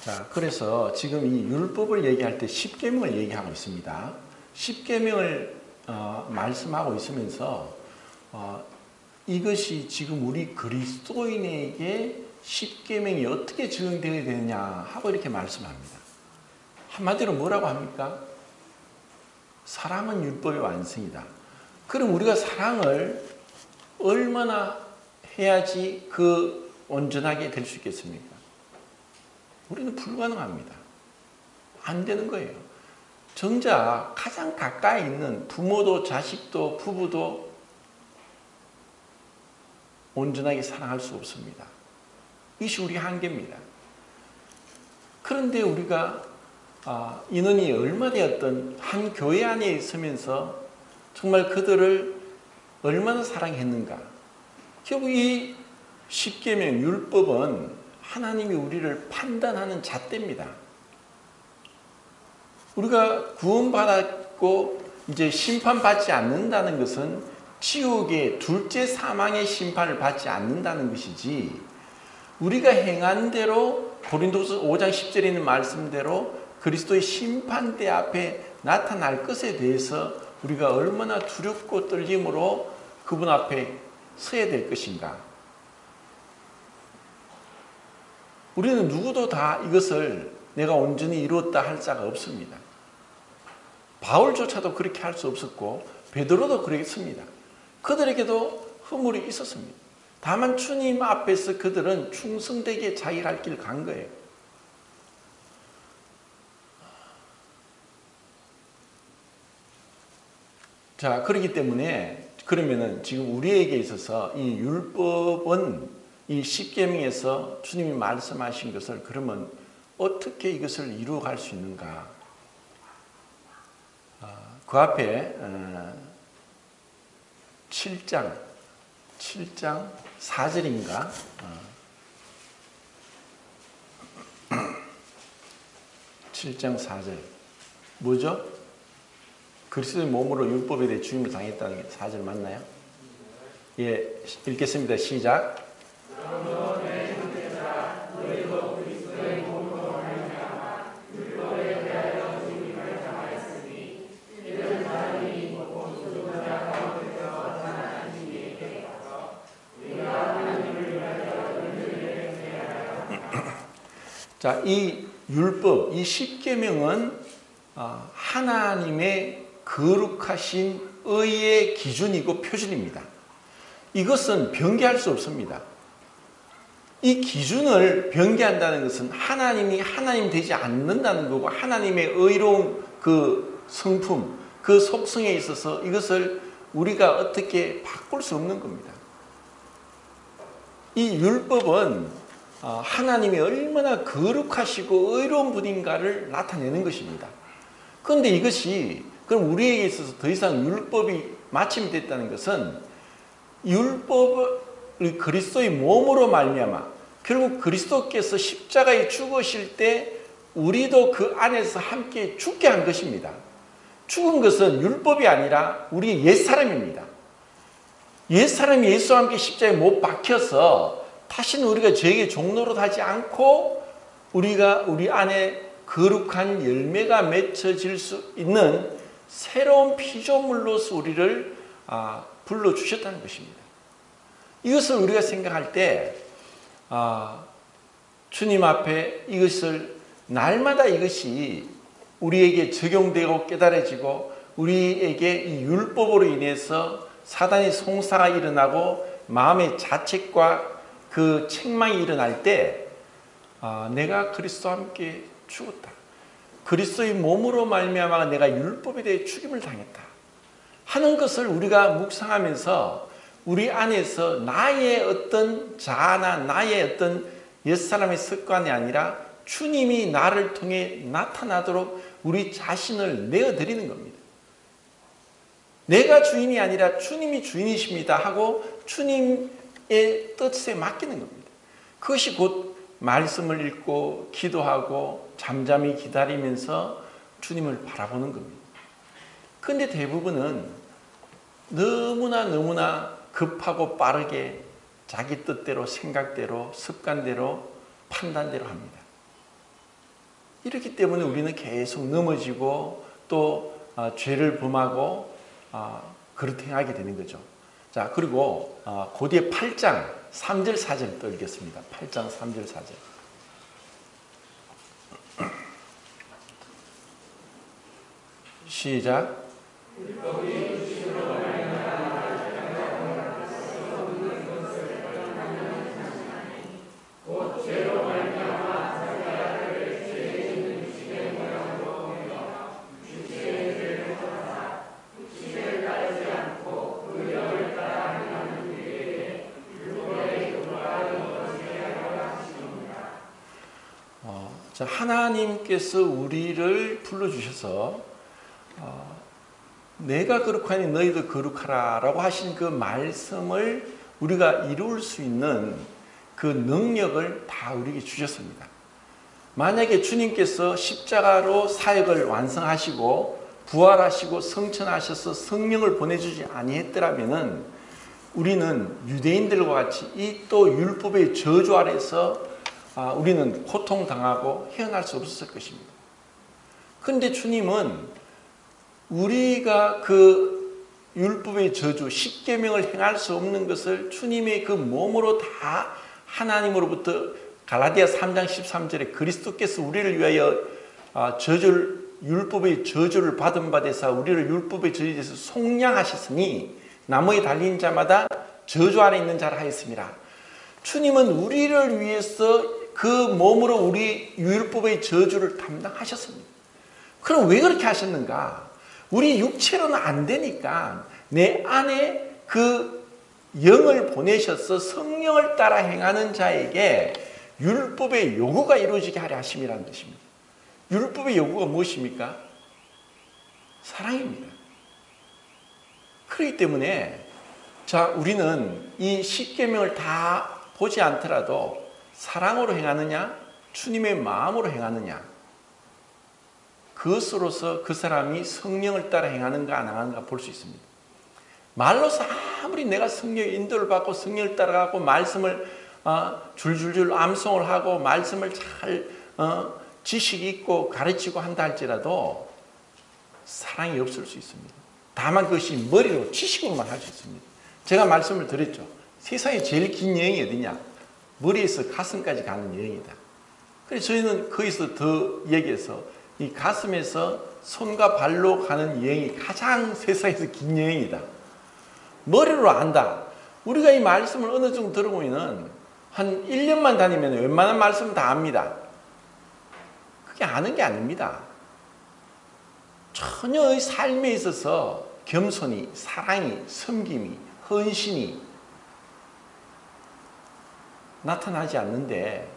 자, 그래서 지금 이 율법을 얘기할 때 십계명을 얘기하고 있습니다. 십계명을 말씀하고 있으면서 이것이 지금 우리 그리스도인에게 십계명이 어떻게 적용되어야 되느냐 하고 이렇게 말씀합니다. 한마디로 뭐라고 합니까? 사랑은 율법의 완성이다. 그럼 우리가 사랑을 얼마나 해야지 온전하게 될 수 있겠습니까? 우리는 불가능합니다. 안 되는 거예요. 정작 가장 가까이 있는 부모도 자식도 부부도 온전하게 사랑할 수 없습니다. 이것이 우리 한계입니다. 그런데 우리가 인원이 얼마 되었던 한 교회 안에 있으면서 정말 그들을 얼마나 사랑했는가. 결국 이 십계명 율법은 하나님이 우리를 판단하는 잣대입니다. 우리가 구원받았고 이제 심판받지 않는다는 것은 지옥의 둘째 사망의 심판을 받지 않는다는 것이지 우리가 행한 대로 고린도서 5장 10절에 있는 말씀대로 그리스도의 심판대 앞에 나타날 것에 대해서 우리가 얼마나 두렵고 떨림으로 그분 앞에 서야 될 것인가. 우리는 누구도 다 이것을 내가 온전히 이루었다 할 자가 없습니다. 바울조차도 그렇게 할 수 없었고 베드로도 그랬습니다. 그들에게도 허물이 있었습니다. 다만 주님 앞에서 그들은 충성되게 자기 갈 길 간 거예요. 자, 그렇기 때문에 그러면은 지금 우리에게 있어서 이 율법은 이 십계명에서 주님이 말씀하신 것을 그러면 어떻게 이것을 이루어갈 수 있는가? 그 앞에 7장 4절인가? 7장 4절 뭐죠? 그리스도의 몸으로 율법에 대해 죽임을 당했다는 게 4절 맞나요? 예, 읽겠습니다. 시작. 자, 이 율법, 이 십계명은 하나님의 거룩하신 의의 기준이고 표준입니다. 이것은 변개할 수 없습니다. 이 기준을 변개한다는 것은 하나님이 하나님 되지 않는다는 거고 하나님의 의로운 그 성품, 그 속성에 있어서 이것을 우리가 어떻게 바꿀 수 없는 겁니다. 이 율법은 하나님이 얼마나 거룩하시고 의로운 분인가를 나타내는 것입니다. 그런데 이것이 그럼 우리에게 있어서 더 이상 율법이 마침이 됐다는 것은 율법을 그리스도의 몸으로 말미암아 결국 그리스도께서 십자가에 죽으실 때 우리도 그 안에서 함께 죽게 한 것입니다. 죽은 것은 율법이 아니라 우리의 옛사람입니다. 옛사람이 예수와 함께 십자가에 못 박혀서 다시는 우리가 죄의 종노릇 하지 않고 우리가 우리 안에 거룩한 열매가 맺혀질 수 있는 새로운 피조물로서 우리를 불러주셨다는 것입니다. 이것을 우리가 생각할 때 주님 앞에 이것을 날마다 이것이 우리에게 적용되고 깨달아지고 우리에게 이 율법으로 인해서 사단의 송사가 일어나고 마음의 자책과 그 책망이 일어날 때 내가 그리스도와 함께 죽었다. 그리스도의 몸으로 말미암아 내가 율법에 대해 죽임을 당했다 하는 것을 우리가 묵상하면서 우리 안에서 나의 어떤 자아나 나의 어떤 옛사람의 습관이 아니라 주님이 나를 통해 나타나도록 우리 자신을 내어드리는 겁니다. 내가 주인이 아니라 주님이 주인이십니다 하고 주님의 뜻에 맡기는 겁니다. 그것이 곧 말씀을 읽고 기도하고 잠잠히 기다리면서 주님을 바라보는 겁니다. 그런데 대부분은 너무나 급하고 빠르게 자기 뜻대로 생각대로 습관대로 판단대로 합니다. 이렇기 때문에 우리는 계속 넘어지고 또 죄를 범하고 그렇게 행하게 되는 거죠. 자, 그리고 그 뒤에 8장 3절 4절 또 읽겠습니다. 8장 3절 4절 시작. 자, 하나님께서 우리를 불러주셔서 내가 거룩하니 너희도 거룩하라 라고 하신 그 말씀을 우리가 이룰 수 있는 그 능력을 다 우리에게 주셨습니다. 만약에 주님께서 십자가로 사역을 완성하시고 부활하시고 성천하셔서 성령을 보내주지 아니했더라면 우리는 유대인들과 같이 이 또 율법의 저주 아래서 우리는 고통당하고 헤어날 수 없었을 것입니다. 그런데 주님은 우리가 그 율법의 저주, 십계명을 행할 수 없는 것을 주님의 그 몸으로 다 하나님으로부터 갈라디아 3장 13절에 그리스도께서 우리를 위하여 저주를 율법의 저주를 받은 바 되사 우리를 율법의 저주에 대해서 속량하셨으니 나무에 달린 자마다 저주 아래 있는 자라 하였습니다. 주님은 우리를 위해서 그 몸으로 우리 율법의 저주를 담당하셨습니다. 그럼 왜 그렇게 하셨는가? 우리 육체로는 안 되니까 내 안에 그 영을 보내셔서 성령을 따라 행하는 자에게 율법의 요구가 이루어지게 하려 하심이라는 것입니다. 율법의 요구가 무엇입니까? 사랑입니다. 그렇기 때문에 자, 우리는 이 십계명을 다 보지 않더라도 사랑으로 행하느냐, 주님의 마음으로 행하느냐, 그것으로서 그 사람이 성령을 따라 행하는가 안 행하는가 볼 수 있습니다. 말로서 아무리 내가 성령의 인도를 받고 성령을 따라가고 말씀을 줄줄줄 암송을 하고 말씀을 잘 지식이 있고 가르치고 한다 할지라도 사랑이 없을 수 있습니다. 다만 그것이 머리로 지식으로만 할 수 있습니다. 제가 말씀을 드렸죠. 세상에 제일 긴 여행이 어디냐? 머리에서 가슴까지 가는 여행이다. 그래서 저희는 거기서 더 얘기해서 이 가슴에서 손과 발로 가는 여행이 가장 세상에서 긴 여행이다. 머리로 안다. 우리가 이 말씀을 어느 정도 들어보면 한 1년만 다니면 웬만한 말씀은 다 압니다. 그게 아는 게 아닙니다. 전혀 삶에 있어서 겸손이, 사랑이, 섬김이, 헌신이 나타나지 않는데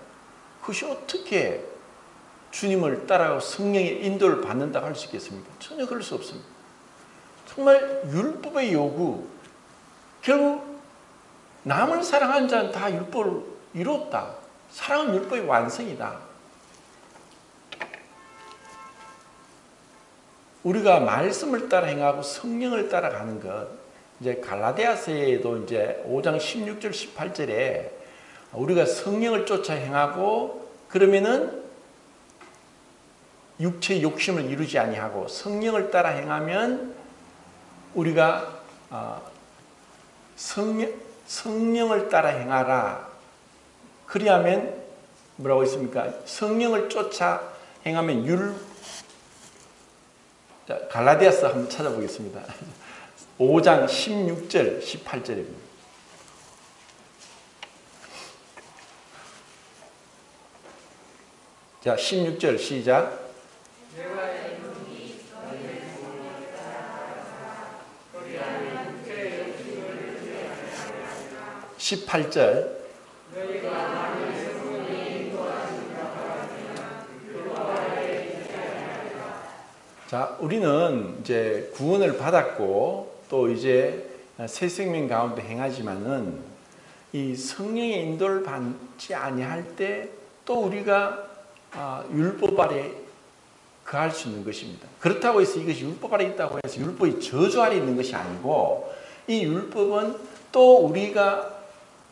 그것이 어떻게 주님을 따라가고 성령의 인도를 받는다고 할 수 있겠습니까? 전혀 그럴 수 없습니다. 정말 율법의 요구, 결국 남을 사랑하는 자는 다 율법을 이뤘다. 사랑은 율법의 완성이다. 우리가 말씀을 따라 행하고 성령을 따라가는 것, 이제 갈라디아서에도 이제 5장 16절 18절에 우리가 성령을 쫓아 행하고 그러면은 육체의 욕심을 이루지 아니하고 성령을 따라 행하면 우리가 성령을 따라 행하라. 그리하면 뭐라고 했습니까? 성령을 쫓아 행하면 갈라디아서 한번 찾아보겠습니다. 5장 16절 18절입니다. 자, 16절 시작. 18절. 자, 우리는 이제 구원을 받았고 또 이제 새 생명 가운데 행하지만은 이 성령의 인도를 받지 아니할 때 또 우리가 율법 아래 거할 수 있는 것입니다. 그렇다고 해서 이것이 율법 아래 있다고 해서 율법이 저주 아래 있는 것이 아니고 이 율법은 또 우리가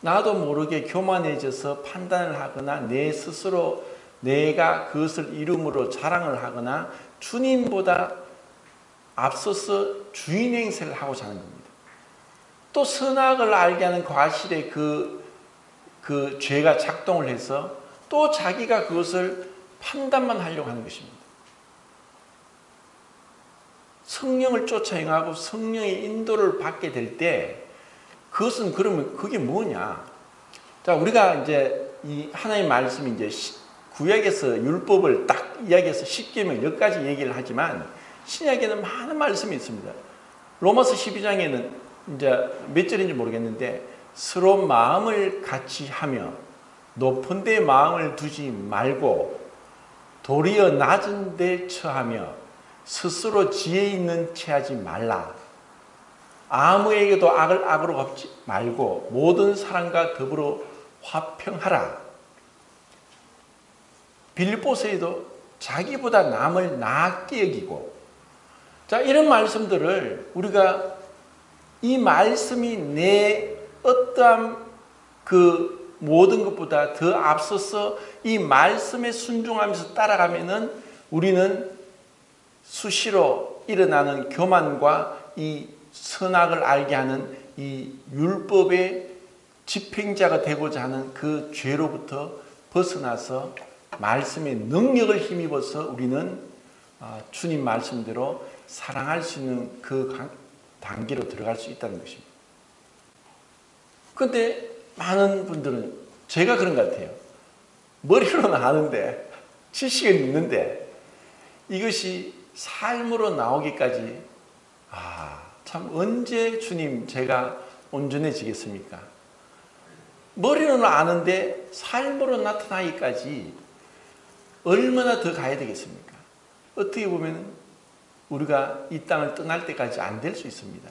나도 모르게 교만해져서 판단을 하거나 내 스스로 내가 그것을 이름으로 자랑을 하거나 주님보다 앞서서 주인 행세를 하고자 하는 겁니다. 또 선악을 알게 하는 과실에 그 죄가 작동을 해서 또 자기가 그것을 판단만 하려고 하는 것입니다. 성령을 쫓아 행하고 성령의 인도를 받게 될 때 그것은 그러면 그게 뭐냐? 자, 우리가 이제 이 하나님의 말씀이 이제 구약에서 율법을 딱 이야기해서 십계명 몇 가지 얘기를 하지만 신약에는 많은 말씀이 있습니다. 로마서 12장에는 이제 몇 절인지 모르겠는데 서로 마음을 같이 하며 높은 데 마음을 두지 말고 도리어 낮은 데 처하며 스스로 지혜 있는 체하지 말라. 아무에게도 악을 악으로 갚지 말고 모든 사람과 더불어 화평하라. 빌립보서에도 자기보다 남을 나게 여기고, 자, 이런 말씀들을 우리가 이 말씀이 내 어떠한 그 모든 것보다 더 앞서서 이 말씀에 순종하면서 따라가면은 우리는 수시로 일어나는 교만과 이 선악을 알게 하는 이 율법의 집행자가 되고자 하는 그 죄로부터 벗어나서 말씀의 능력을 힘입어서 우리는 주님 말씀대로 사랑할 수 있는 그 단계로 들어갈 수 있다는 것입니다. 그런데 많은 분들은 제가 그런 것 같아요. 머리로는 아는데 지식은 있는데 이것이 삶으로 나오기까지 참 언제 주님 제가 온전해지겠습니까? 머리로는 아는데 삶으로 나타나기까지 얼마나 더 가야 되겠습니까? 어떻게 보면 우리가 이 땅을 떠날 때까지 안 될 수 있습니다.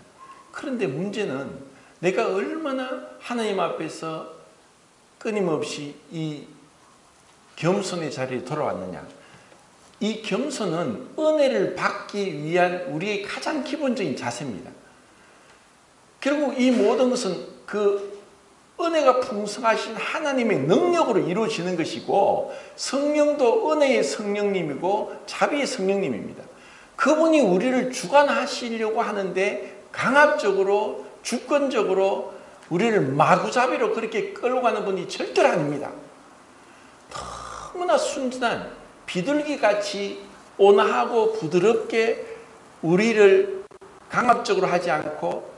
그런데 문제는 내가 얼마나 하나님 앞에서 끊임없이 이 겸손의 자리에 돌아왔느냐. 이 겸손은 은혜를 받기 위한 우리의 가장 기본적인 자세입니다. 결국 이 모든 것은 그 은혜가 풍성하신 하나님의 능력으로 이루어지는 것이고 성령도 은혜의 성령님이고 자비의 성령님입니다. 그분이 우리를 주관하시려고 하는데 강압적으로 주권적으로 우리를 마구잡이로 그렇게 끌고 가는 분이 절대로 아닙니다. 너무나 순진한 비둘기같이 온화하고 부드럽게 우리를 강압적으로 하지 않고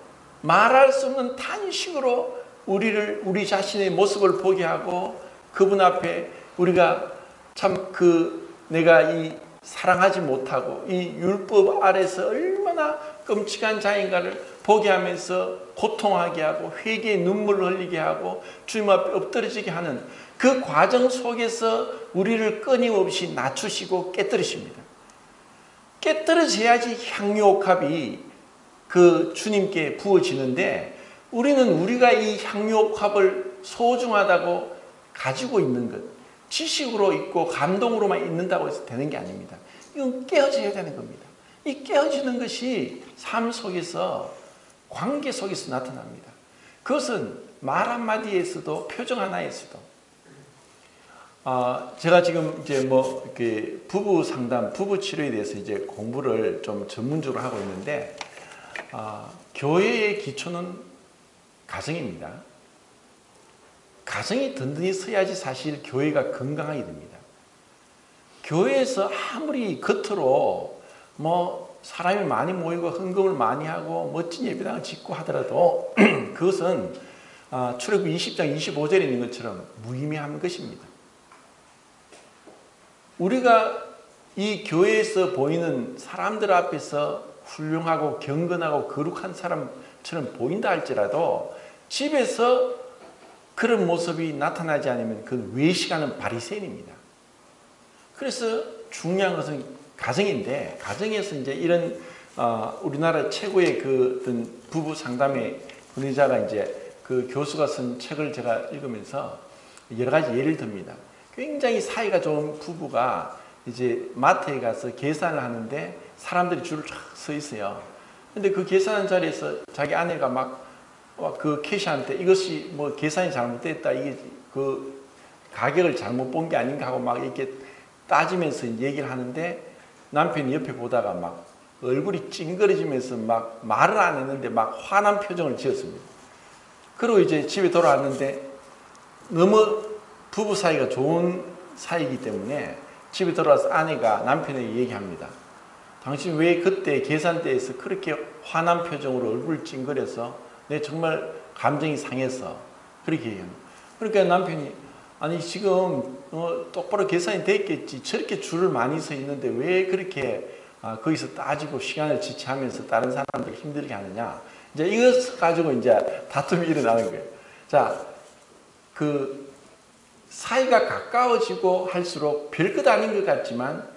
말할 수 없는 탄식으로 우리 자신의 모습을 보게 하고 그분 앞에 우리가 참 내가 이 사랑하지 못하고 이 율법 아래서 얼마나 끔찍한 자인가를 보게 하면서 고통하게 하고 회개의 눈물을 흘리게 하고 주님 앞에 엎드러지게 하는 그 과정 속에서 우리를 끊임없이 낮추시고 깨뜨리십니다. 깨뜨려져야지 향유옥합이 그 주님께 부어지는데 우리는 우리가 이 향유옥합을 소중하다고 가지고 있는 것, 지식으로 있고 감동으로만 있는다고 해서 되는 게 아닙니다. 이건 깨어져야 되는 겁니다. 이 깨어지는 것이 삶 속에서 관계 속에서 나타납니다. 그것은 말 한마디에서도 표정 하나에서도 제가 지금 이제 부부 상담, 부부 치료에 대해서 이제 공부를 좀 전문적으로 하고 있는데 교회의 기초는 가정입니다. 가정이 든든히 서야지 사실 교회가 건강하게 됩니다. 교회에서 아무리 겉으로 사람이 많이 모이고 헌금을 많이 하고 멋진 예배당을 짓고 하더라도 그것은 출애굽기 20장 25절에 있는 것처럼 무의미한 것입니다. 우리가 이 교회에서 보이는 사람들 앞에서 훌륭하고 경건하고 거룩한 사람처럼 보인다 할지라도 집에서 그런 모습이 나타나지 않으면 그건 외식하는 바리새인입니다. 그래서 중요한 것은 가정인데 가정에서 이제 이런 우리나라 최고의 어떤 부부 상담의 권위자가 이제 그 교수가 쓴 책을 제가 읽으면서 여러 가지 예를 듭니다. 굉장히 사이가 좋은 부부가 이제 마트에 가서 계산을 하는데 사람들이 줄을 쫙 서 있어요. 근데 그 계산하는 자리에서 자기 아내가 그 캐시한테 이것이 계산이 잘못됐다, 이게 그 가격을 잘못 본 게 아닌가 하고 이렇게 따지면서 얘기를 하는데 남편이 옆에 보다가 얼굴이 찡그려지면서 말을 안 했는데 화난 표정을 지었습니다. 그리고 이제 집에 돌아왔는데 너무 부부 사이가 좋은 사이이기 때문에 집에 돌아와서 아내가 남편에게 얘기합니다. 당신 왜 그때 계산대에서 그렇게 화난 표정으로 얼굴을 찡그려서 내 정말 감정이 상해서 그렇게 얘기합니다. 그러니까 남편이 아니 지금 똑바로 계산이 됐겠지, 저렇게 줄을 많이 서 있는데 왜 그렇게 거기서 따지고 시간을 지체하면서 다른 사람들 힘들게 하느냐. 이제 이것 가지고 이제 다툼이 일어나는 거예요. 자, 사이가 가까워지고 할수록 별것 아닌 것 같지만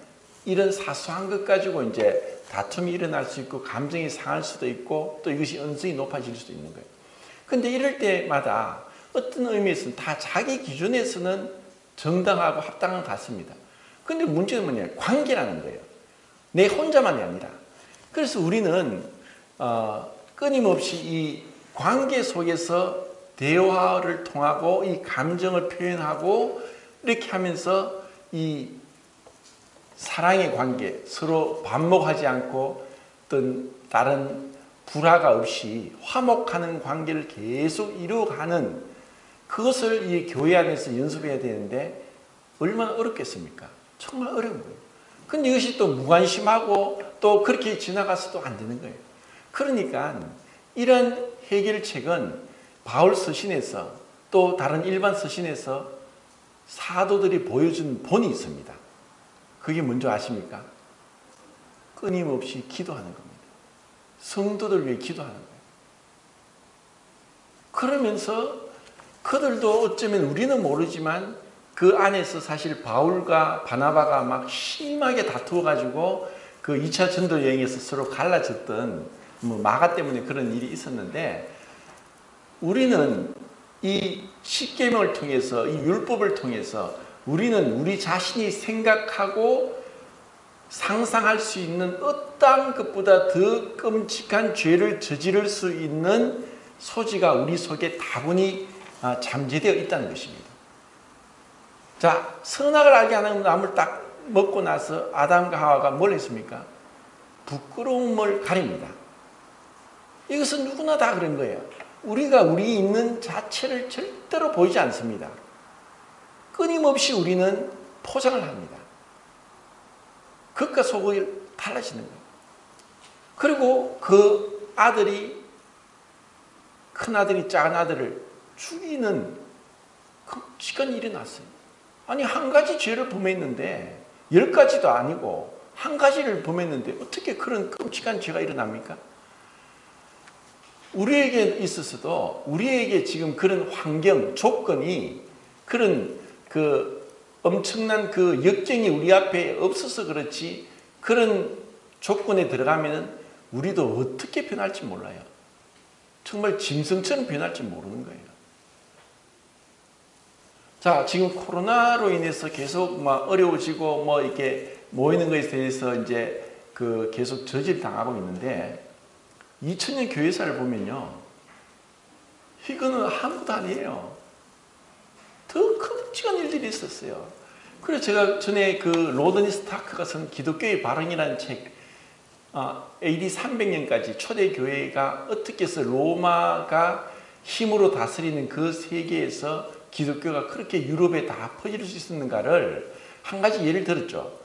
이런 사소한 것 가지고 이제 다툼이 일어날 수 있고 감정이 상할 수도 있고 또 이것이 언성이 높아질 수도 있는 거예요. 근데 이럴 때마다 어떤 의미에서는 다 자기 기준에서는 정당하고 합당한 것 같습니다. 근데 문제는 뭐냐? 관계라는 거예요. 내 혼자만이 아니라. 그래서 우리는 끊임없이 이 관계 속에서 대화를 통하고 이 감정을 표현하고 이렇게 하면서 이 사랑의 관계, 서로 반목하지 않고 어떤 다른 불화가 없이 화목하는 관계를 계속 이루어가는 그것을 이 교회 안에서 연습해야 되는데 얼마나 어렵겠습니까? 정말 어려운 거예요. 근데 이것이 또 무관심하고 또 그렇게 지나가서도 안 되는 거예요. 그러니까 이런 해결책은 바울 서신에서 또 다른 일반 서신에서 사도들이 보여준 본이 있습니다. 그게 뭔지 아십니까? 끊임없이 기도하는 겁니다. 성도들 위해 기도하는 거예요. 그러면서 그들도 어쩌면 우리는 모르지만 그 안에서 사실 바울과 바나바가 막 심하게 다투어가지고 그 2차 전도 여행에서 서로 갈라졌던 뭐 마가 때문에 그런 일이 있었는데, 우리는 이 십계명을 통해서, 이 율법을 통해서 우리는 우리 자신이 생각하고 상상할 수 있는 어떠한 것보다 더 끔찍한 죄를 저지를 수 있는 소지가 우리 속에 다분히 잠재되어 있다는 것입니다. 자, 선악을 알게 하는 나무를 딱 먹고 나서 아담과 하와가 뭘 했습니까? 부끄러움을 가립니다. 이것은 누구나 다 그런 거예요. 우리가 우리 있는 자체를 절대로 보이지 않습니다. 끊임없이 우리는 포장을 합니다. 겉과 속이 달라지는 거예요. 그리고 그 아들이, 큰 아들이 작은 아들을 죽이는 끔찍한 일이 났어요. 아니, 한 가지 죄를 범했는데, 10가지도 아니고 한 가지를 범했는데 어떻게 그런 끔찍한 죄가 일어납니까? 우리에게 있어서도, 우리에게 지금 그런 환경, 조건이, 그런 그 엄청난 그 역경이 우리 앞에 없어서 그렇지, 그런 조건에 들어가면 우리도 어떻게 변할지 몰라요. 정말 짐승처럼 변할지 모르는 거예요. 자, 지금 코로나로 인해서 계속 막 어려워지고 뭐 이렇게 모이는 것에 대해서 이제 그 계속 저질 당하고 있는데, 2000년 교회사를 보면요, 이거는 아무것도 아니에요. 더 끔찍한 일들이 있었어요. 그래서 제가 전에 그 로드니 스타크가 쓴 기독교의 발흥이라는 책, AD 300년까지 초대교회가 어떻게 해서 로마가 힘으로 다스리는 그 세계에서 기독교가 그렇게 유럽에 다 퍼질 수 있었는가를 한 가지 예를 들었죠.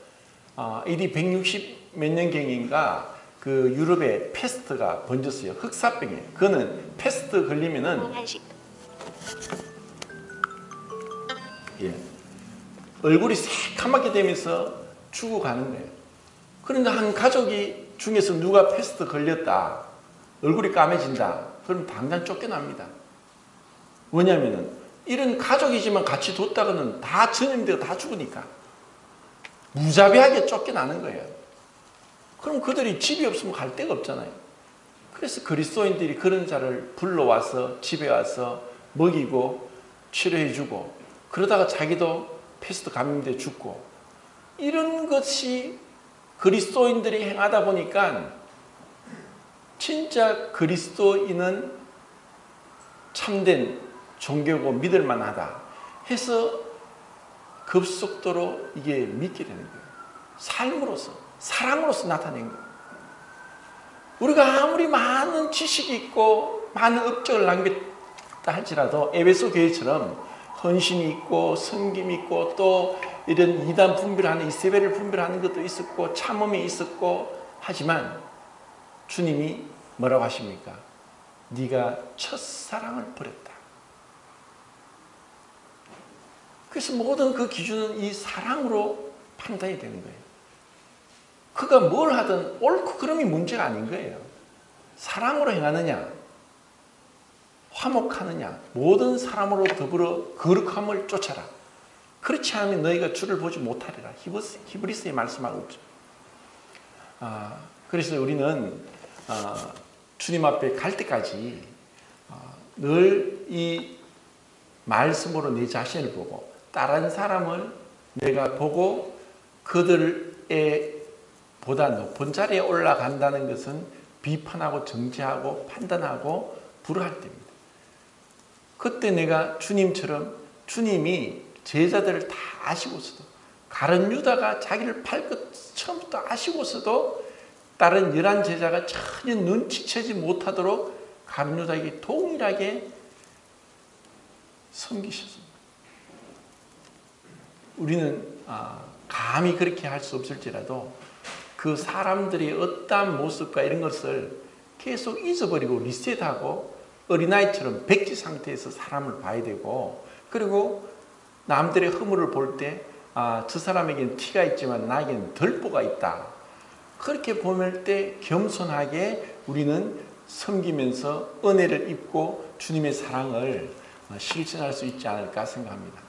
AD 160 몇 년경인가 그 유럽에 패스트가 번졌어요. 흑사병이에요. 그거는 패스트 걸리면은 얼굴이 새카맣게 되면서 죽어가는 거예요. 그런데 한 가족이 중에서 누가 패스트 걸렸다, 얼굴이 까매진다, 그럼 당장 쫓겨납니다. 왜냐하면 이런 가족이지만 같이 뒀다가는 다 전염되고 다 죽으니까 무자비하게 쫓겨나는 거예요. 그럼 그들이 집이 없으면 갈 데가 없잖아요. 그래서 그리스도인들이 그런 자를 불러와서 집에 와서 먹이고 치료해주고, 그러다가 자기도 패스트 감염돼 죽고, 이런 것이 그리스도인들이 행하다 보니까 진짜 그리스도인은 참된 종교고 믿을만하다 해서 급속도로 이게 믿게 되는 거예요. 삶으로서, 사랑으로서 나타낸 거예요. 우리가 아무리 많은 지식이 있고 많은 업적을 남겼다 할지라도 에베소 교회처럼 헌신이 있고 섬김이 있고 또 이런 이단 분별하는, 이세벨을 분별하는 것도 있었고 참음이 있었고, 하지만 주님이 뭐라고 하십니까? 네가 첫사랑을 버렸다. 그래서 모든 그 기준은 이 사랑으로 판단이 되는 거예요. 그가 뭘 하든 옳고 그름이 문제가 아닌 거예요. 사랑으로 행하느냐, 화목하느냐, 모든 사람으로 더불어 거룩함을 쫓아라. 그렇지 않으면 너희가 주를 보지 못하리라. 히브리서에 말씀하고 있죠. 그래서 우리는 주님 앞에 갈 때까지 늘 이 말씀으로 내 자신을 보고 다른 사람을 내가 보고 그들의 보다 높은 자리에 올라간다는 것은 비판하고 정죄하고 판단하고 불허할 때입니다. 그때 내가 주님처럼, 주님이 제자들을 다 아시고서도, 가룟 유다가 자기를 팔 것 처음부터 아시고서도 다른 11 제자가 전혀 눈치채지 못하도록 가룟 유다에게 동일하게 섬기셨습니다. 우리는 감히 그렇게 할 수 없을지라도 그 사람들의 어떠한 모습과 이런 것을 계속 잊어버리고 리셋하고 어린아이처럼 백지 상태에서 사람을 봐야 되고, 그리고 남들의 허물을 볼 때 저 사람에게는 티가 있지만 나에게는 덜보가 있다. 그렇게 보낼 때 겸손하게 우리는 섬기면서 은혜를 입고 주님의 사랑을 실천할 수 있지 않을까 생각합니다.